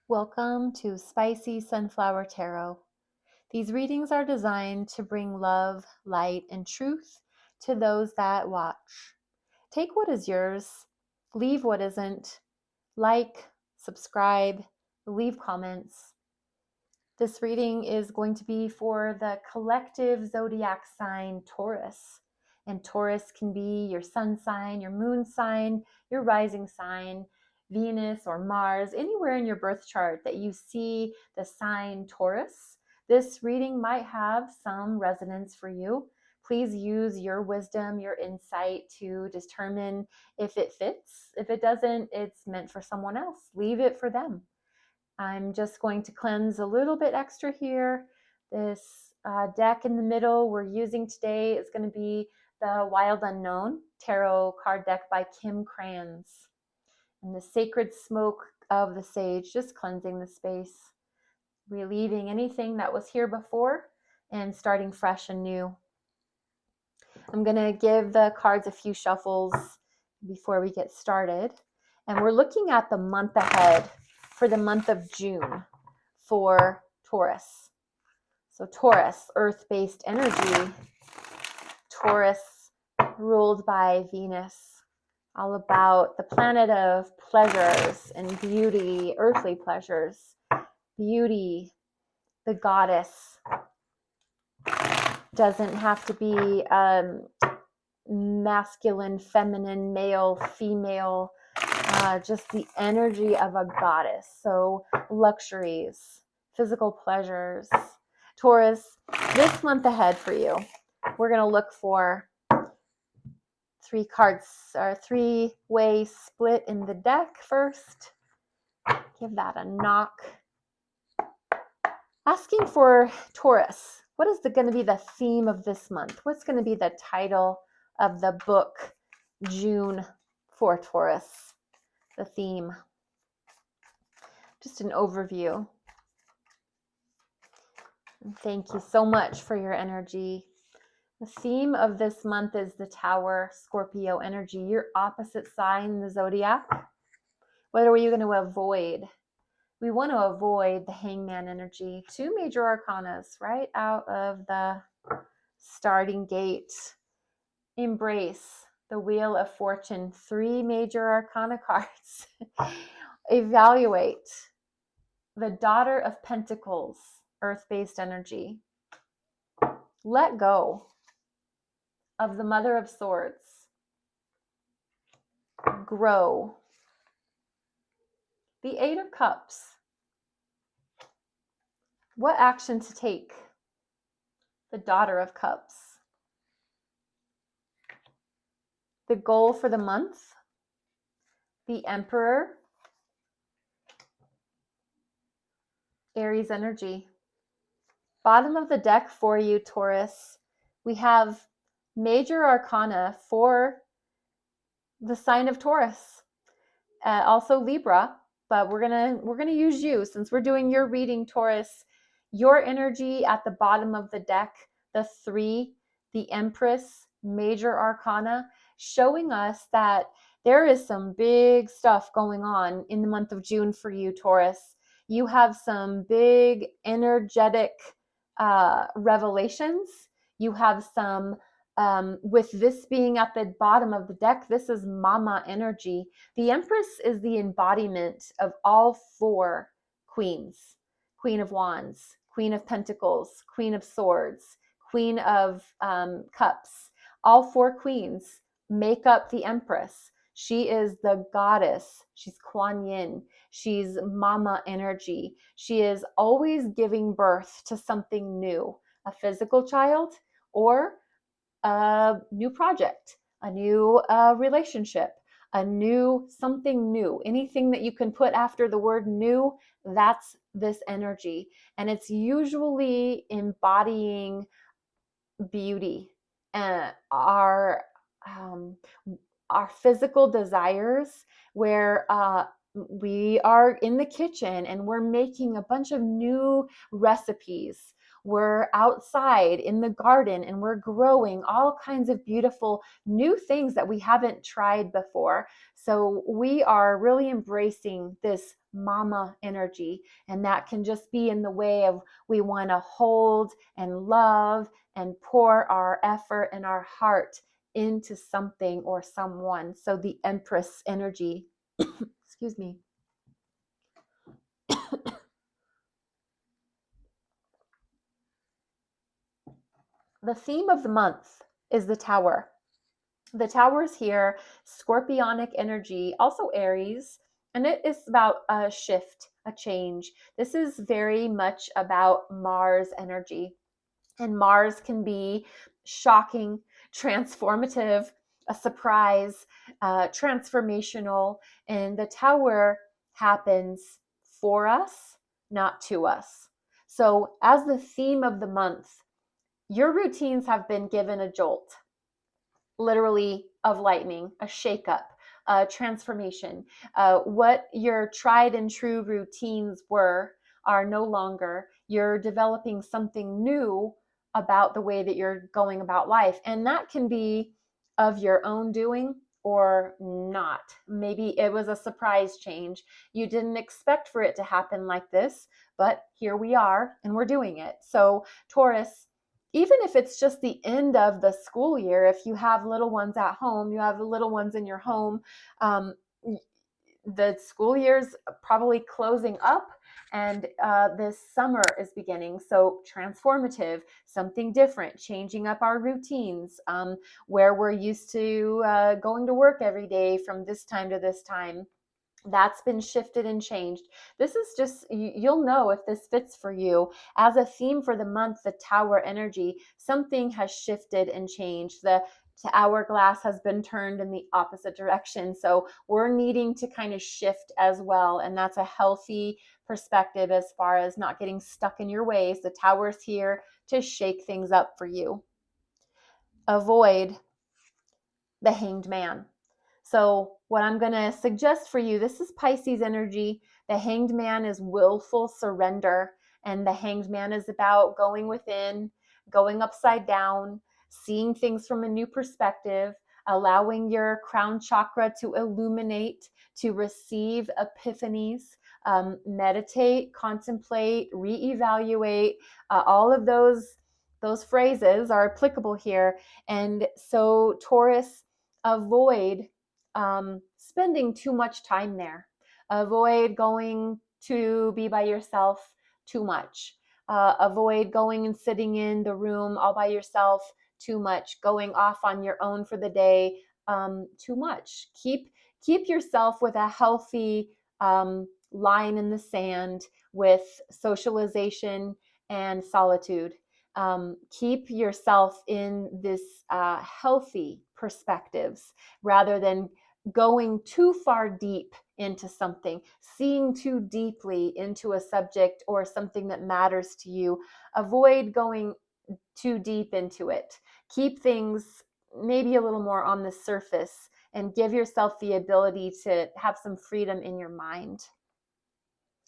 Welcome to Spicy Sunflower Tarot. These readings are designed to bring love, light, and truth to those that watch. Take what is yours, leave what isn't, like, subscribe, leave comments. This reading is going to be for the collective zodiac sign Taurus. And Taurus can be your sun sign, your moon sign, your rising sign, Venus or Mars, anywhere in your birth chart that you see the sign Taurus. This reading might have some resonance for you. Please use your wisdom, your insight to determine if it fits. If it doesn't, it's meant for someone else. Leave it for them. I'm just going to cleanse a little bit extra here. This deck in the middle we're using today is going to be the Wild Unknown Tarot card deck by Kim Kranz. And the Sacred Smoke of the Sage, just cleansing the space, relieving anything that was here before and starting fresh and new. I'm going to give the cards a few shuffles before we get started. And we're looking at the month ahead for the month of June for Taurus. So Taurus, earth-based energy. Taurus ruled by Venus, all about the planet of pleasures and beauty, earthly pleasures, beauty, the goddess. Doesn't have to be masculine, feminine, male, female, just the energy of a goddess. So luxuries, physical pleasures. Taurus, this month ahead for you, we're going to look for three cards, or three-way split in the deck first. Give that a knock. Asking for Taurus, what is going to be the theme of this month? What's going to be the title of the book, June, for Taurus? The theme. Just an overview. And thank you so much for your energy. The theme of this month is the Tower, Scorpio energy, your opposite sign in the zodiac. What are you going to avoid? We want to avoid the Hangman energy. Two major arcanas right out of the starting gate. Embrace the Wheel of Fortune. Three major arcana cards. Evaluate the Daughter of Pentacles, earth-based energy. Let go of the Mother of Swords. Grow. The Eight of Cups. What action to take? The Daughter of Cups. The goal for the month. The Emperor. Aries energy. Bottom of the deck for you, Taurus. We have major arcana for the sign of Taurus. Also Libra, but we're gonna use you since we're doing your reading, Taurus. Your energy at the bottom of the deck, the 3, the Empress, major arcana, showing us that there is some big stuff going on in the month of June for you, Taurus. You have some big energetic revelations. You have some, with this being at the bottom of the deck, this is mama energy. The Empress is the embodiment of all 4 queens. Queen of Wands, Queen of Pentacles, Queen of Swords, Queen of Cups. All 4 queens make up the Empress. She is the goddess. She's Kuan Yin. She's mama energy. She is always giving birth to something new, a physical child or a new project, a new relationship, a new something new. Anything that you can put after the word new, that's this energy. And it's usually embodying beauty and our physical desires, where we are in the kitchen and we're making a bunch of new recipes. We're outside in the garden and we're growing all kinds of beautiful new things that we haven't tried before. So we are really embracing this mama energy. And that can just be in the way of we want to hold and love and pour our effort and our heart into something or someone. So the Empress energy, excuse me. The theme of the month is the Tower. The Tower's here, scorpionic energy, also Aries, and it is about a shift, a change. This is very much about Mars energy. And Mars can be shocking, transformative, a surprise, transformational. And the Tower happens for us, not to us. So, as the theme of the month, your routines have been given a jolt, literally of lightning, a shakeup, a transformation. What your tried and true routines were are no longer. You're developing something new about the way that you're going about life. And that can be of your own doing or not. Maybe it was a surprise change. You didn't expect for it to happen like this, but here we are and we're doing it. So, Taurus, even if it's just the end of the school year, if you have little ones at home, you have little ones in your home, um, the school year's probably closing up, and this summer is beginning. So transformative, something different, changing up our routines, where we're used to going to work every day from this time to this time. That's been shifted and changed. This is just, you'll know if this fits for you. As a theme for the month, the Tower energy, something has shifted and changed. The hourglass has been turned in the opposite direction. So we're needing to kind of shift as well. And that's a healthy perspective as far as not getting stuck in your ways. The Tower's here to shake things up for you. Avoid the Hanged Man. So, what I'm going to suggest for you, this is Pisces energy. The Hanged Man is willful surrender, and the Hanged Man is about going within, going upside down, seeing things from a new perspective, allowing your crown chakra to illuminate, to receive epiphanies, meditate, contemplate, reevaluate. All of those phrases are applicable here. And so, Taurus, avoid spending too much time there. Avoid going to be by yourself too much. Avoid going and sitting in the room all by yourself too much. Going off on your own for the day too much. Keep yourself with a healthy line in the sand with socialization and solitude. Keep yourself in this healthy perspectives rather than going too far deep into something, seeing too deeply into a subject or something that matters to you. Avoid going too deep into it. Keep things maybe a little more on the surface and give yourself the ability to have some freedom in your mind.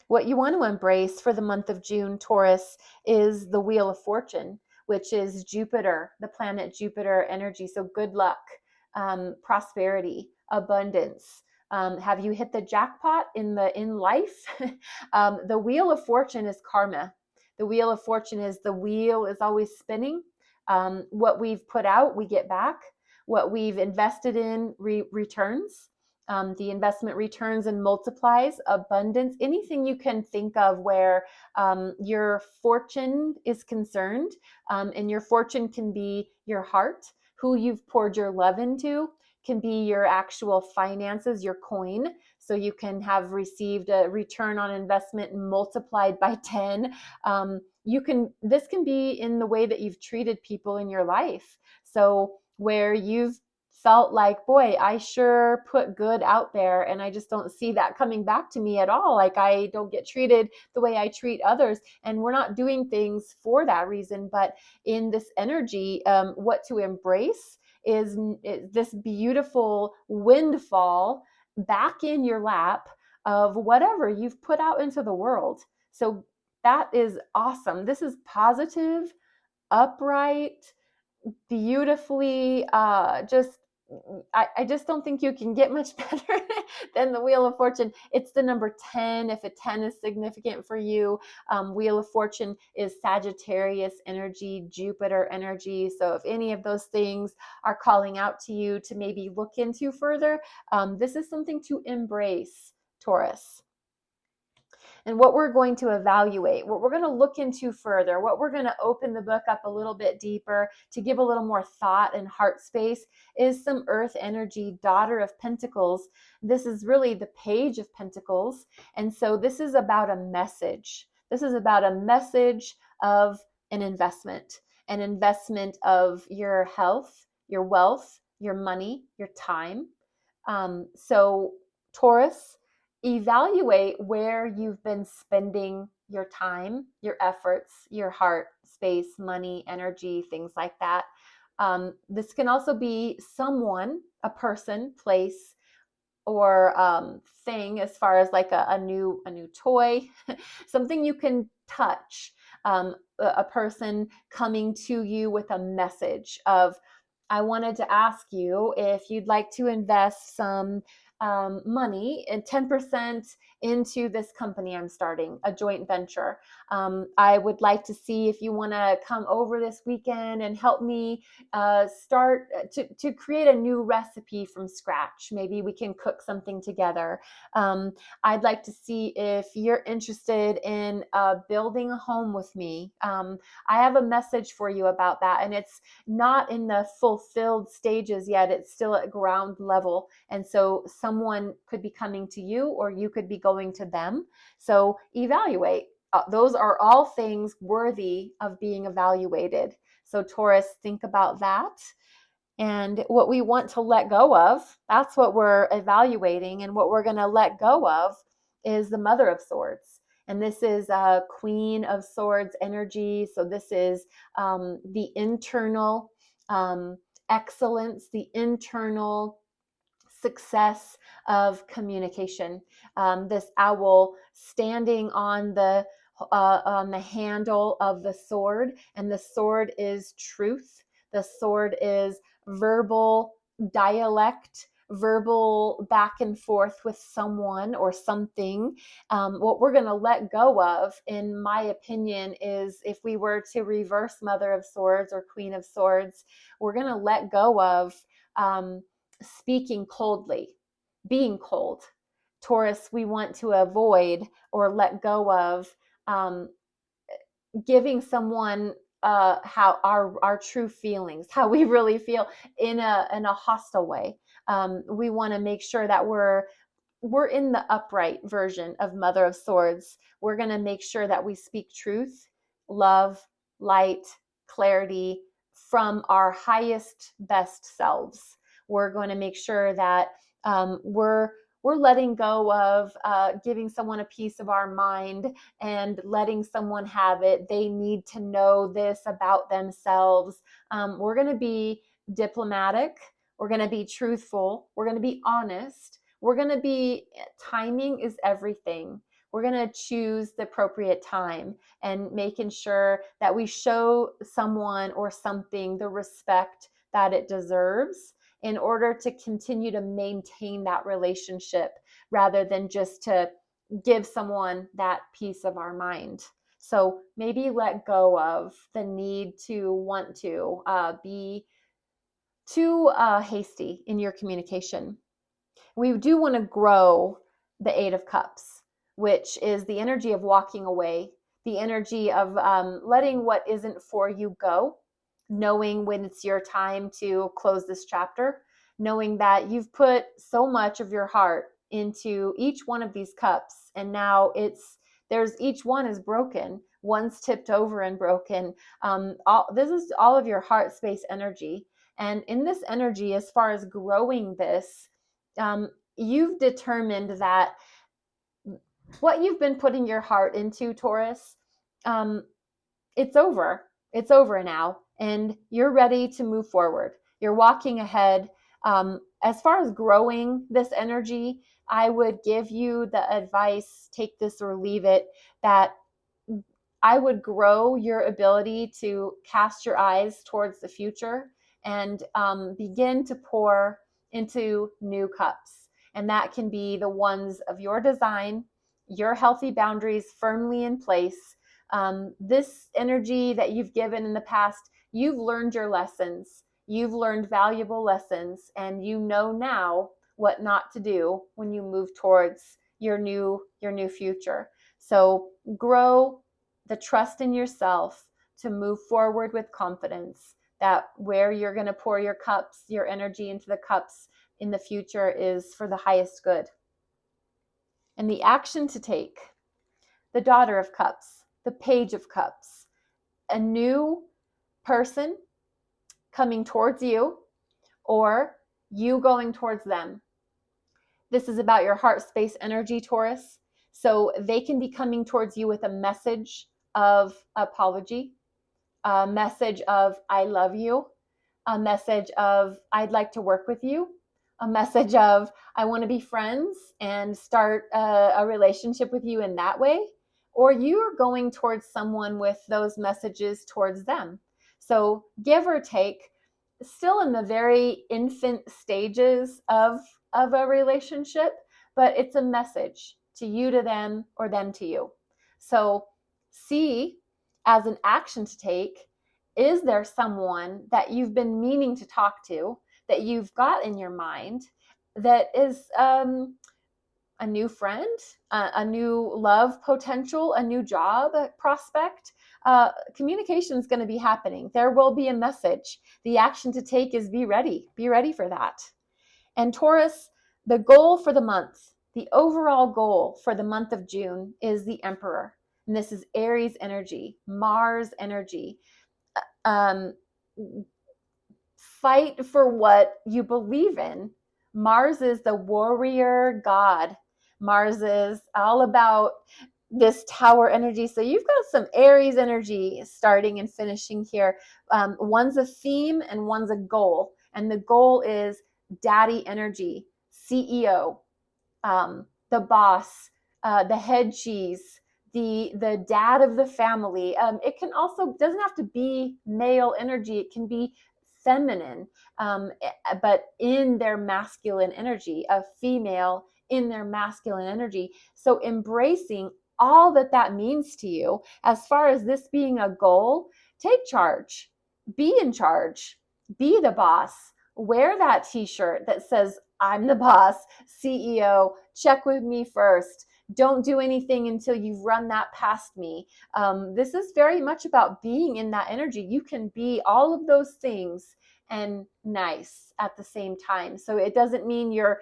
What you want to embrace for the month of June, Taurus, is the Wheel of Fortune, which is Jupiter, the planet Jupiter energy. So good luck, prosperity, abundance. Have you hit the jackpot in life? The Wheel of Fortune is karma. The Wheel of Fortune is the wheel is always spinning. What we've put out, we get back. What we've invested in returns. The investment returns and multiplies abundance. Anything you can think of where your fortune is concerned, and your fortune can be your heart, who you've poured your love into, can be your actual finances, your coin. So you can have received a return on investment multiplied by 10. This can be in the way that you've treated people in your life. So where you've felt like, boy, I sure put good out there and I just don't see that coming back to me at all. Like I don't get treated the way I treat others. And we're not doing things for that reason. But in this energy, what to embrace is this beautiful windfall back in your lap of whatever you've put out into the world. So that is awesome. This is positive, upright, beautifully just I just don't think you can get much better than the Wheel of Fortune. It's the number 10. If a 10 is significant for you, Wheel of Fortune is Sagittarius energy, Jupiter energy. So if any of those things are calling out to you to maybe look into further, this is something to embrace, Taurus. And what we're going to evaluate, what we're going to look into further, what we're going to open the book up a little bit deeper to give a little more thought and heart space is some earth energy, Daughter of Pentacles. This is really the Page of Pentacles. And so this is about a message. This is about a message of an investment of your health, your wealth, your money, your time. So Taurus, evaluate where you've been spending your time, your efforts, your heart, space, money, energy, things like that. This can also be someone, a person, place, or thing, as far as like a new toy, something you can touch. A person coming to you with a message of, I wanted to ask you if you'd like to invest some money and 10% into this company I'm starting, a joint venture. I would like to see if you want to come over this weekend and help me start to create a new recipe from scratch. Maybe we can cook something together. I'd like to see if you're interested in building a home with me. I have a message for you about that, and it's not in the fulfilled stages yet. It's still at ground level. And so someone could be coming to you, or you could be going to them. So evaluate. Those are all things worthy of being evaluated. So Taurus, think about that. And what we want to let go of, that's what we're evaluating. And what we're going to let go of is the Mother of Swords. And this is a Queen of Swords energy. So this is the internal excellence, the internal success of communication. This owl standing on the handle of the sword, and the sword is truth. The sword is verbal dialect, verbal back and forth with someone or something. What we're going to let go of, in my opinion, is if we were to reverse Mother of Swords or Queen of Swords, we're going to let go of speaking coldly, being cold. Taurus, we want to avoid or let go of giving someone how our true feelings, how we really feel in a hostile way. We want to make sure that we're in the upright version of Mother of Swords. We're going to make sure that we speak truth, love, light, clarity from our highest, best selves. We're going to make sure that we're letting go of giving someone a piece of our mind and letting someone have it. They need to know this about themselves. We're going to be diplomatic. We're going to be truthful. We're going to be honest. We're going to be, timing is everything. We're going to choose the appropriate time and making sure that we show someone or something the respect that it deserves in order to continue to maintain that relationship, rather than just to give someone that piece of our mind. So maybe let go of the need to want to be too hasty in your communication. We do want to grow the Eight of Cups, which is the energy of walking away, the energy of letting what isn't for you go, knowing when it's your time to close this chapter, knowing that you've put so much of your heart into each one of these cups, and now each one is broken. One's tipped over and broken. This is all of your heart space energy. And in this energy, as far as growing this, you've determined that what you've been putting your heart into, Taurus, it's over. It's over now, and you're ready to move forward. You're walking ahead. As far as growing this energy, I would give you the advice, take this or leave it, that I would grow your ability to cast your eyes towards the future, and begin to pour into new cups. And that can be the ones of your design, your healthy boundaries firmly in place. This energy that you've given in the past, you've learned your lessons. You've learned valuable lessons, and you know now what not to do when you move towards your new future. So grow the trust in yourself to move forward with confidence that where you're going to pour your cups, your energy into the cups in the future is for the highest good. And the action to take, the Daughter of Cups, the Page of Cups, a new person coming towards you or you going towards them. This is about your heart space energy, Taurus. So they can be coming towards you with a message of apology, a message of I love you, a message of I'd like to work with you, a message of I want to be friends and start a relationship with you in that way. Or you're going towards someone with those messages towards them. So give or take, still in the very infant stages of a relationship, but it's a message to you to them or them to you. So see as an action to take, is there someone that you've been meaning to talk to, that you've got in your mind, that is a new friend, a new love potential, a new job prospect? Communication is going to be happening. There will be a message. The action to take is be ready. Be ready for that. And Taurus, the goal for the month, the overall goal for the month of June is the Emperor. And this is Aries energy, Mars energy. Fight for what you believe in. Mars is the warrior god. Mars is all about this tower energy. So you've got some Aries energy starting and finishing here. One's a theme and one's a goal. And the goal is daddy energy, CEO, the boss, the head cheese, the dad of the family. It can also doesn't have to be male energy. It can be feminine, but in their masculine energy, a female in their masculine energy. So embracing all that that means to you, as far as this being a goal, take charge, be in charge, be the boss, wear that t-shirt that says, I'm the boss, CEO, check with me first. Don't do anything until you've run that past me. This is very much about being in that energy. You can be all of those things and nice at the same time. So it doesn't mean you're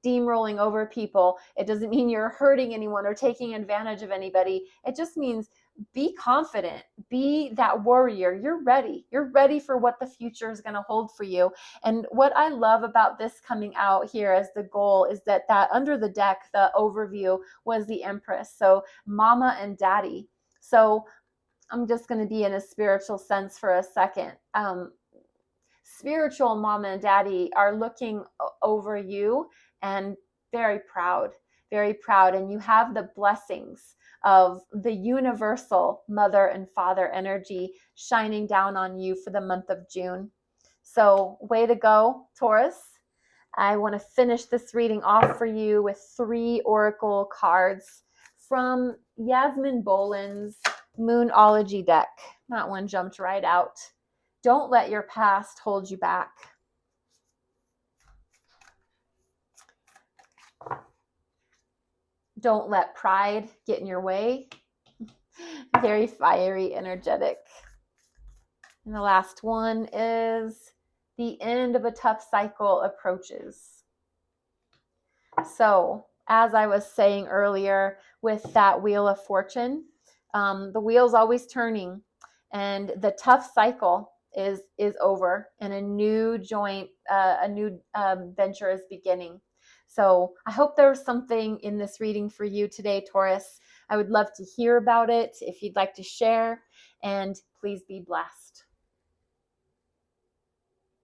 steamrolling over people. It doesn't mean you're hurting anyone or taking advantage of anybody. It just means be confident, be that warrior. You're ready. You're ready for what the future is going to hold for you. And what I love about this coming out here as the goal is that under the deck, the overview was the Empress. So mama and daddy. So I'm just going to be in a spiritual sense for a second. Spiritual mama and daddy are looking over you and very proud, very proud. And you have the blessings of the universal mother and father energy shining down on you for the month of June. So way to go, Taurus. I want to finish this reading off for you with 3 oracle cards from Yasmin Boland's Moonology deck. That one jumped right out. Don't let your past hold you back. Don't let pride get in your way. Very fiery, energetic. And the last one is the end of a tough cycle approaches. So, as I was saying earlier with that Wheel of Fortune, the wheel's always turning, and the tough cycle is over, and a new venture is beginning. So I hope there was something in this reading for you today, Taurus. I would love to hear about it if you'd like to share, and please be blessed.